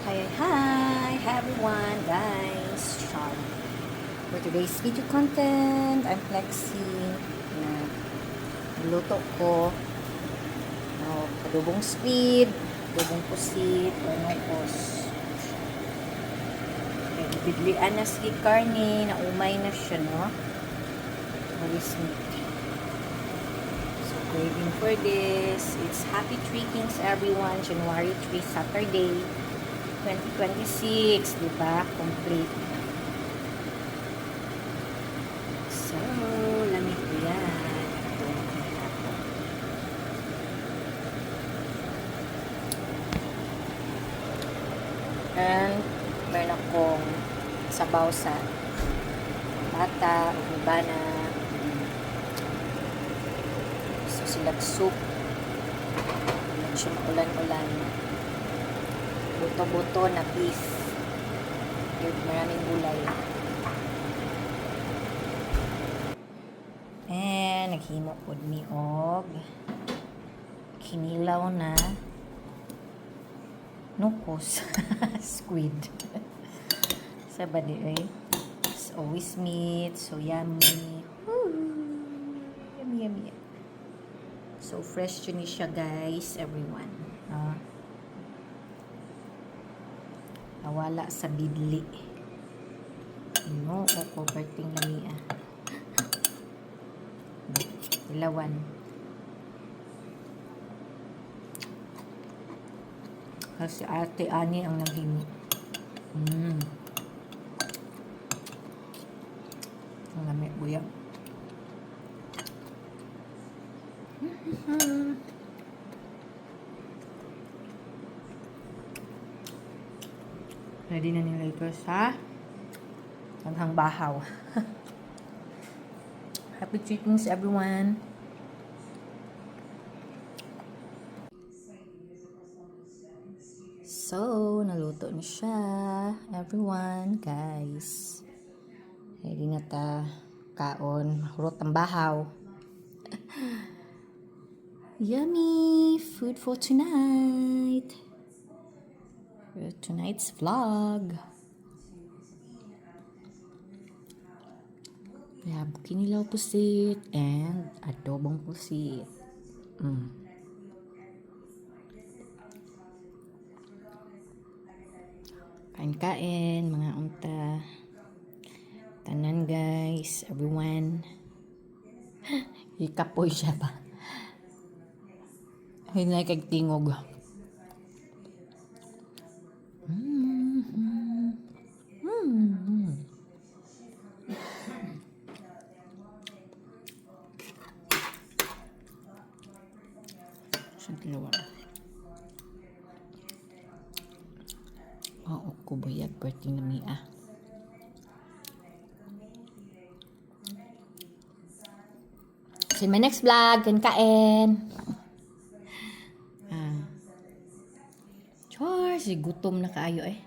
Hi everyone, guys. For today's video content, I'm flexing na niluto ko adobong squid, adobong pusit, o nukos. Bidlian na si karne, na umay na siya, no? Malis meat. So, craving for this. It's Happy Three Kings, everyone. January 3, Saturday, 2026, diba? Complete. So, lamig ko yan. And, meron akong sabaw sa bata, ubana, so silag soup, medyo ulan-ulan, buto-buto na beef, with maraming gulay. And naghimo po ni og kinilaw na nukos. Squid. Saba di eh. It's always meat. So yummy. Woo! Yummy, yummy. So fresh yun siya, guys. Everyone. Nawala sa bidli. No, o berting lamia. Ilawan. Kasi ate Ani ang naghimo. Ang lamig buya. Ready na nila ito sa tanghang bahaw. Happy treatings, everyone. So, naluto na siya. Everyone, guys. Ready na ta. Kaon. Hurot ang bahaw. Yummy food for tonight. For tonight's vlog. We have kinilaw pusit and adobong pusit. Kain-kain, mga unta. Tanan, guys. Everyone. Ikapoy siya pa. Hinay kag tingog. Siyang tilawa. Oo, kubayag perting na miya. See my next vlog. Kain. Char, si gutom na kaayo eh.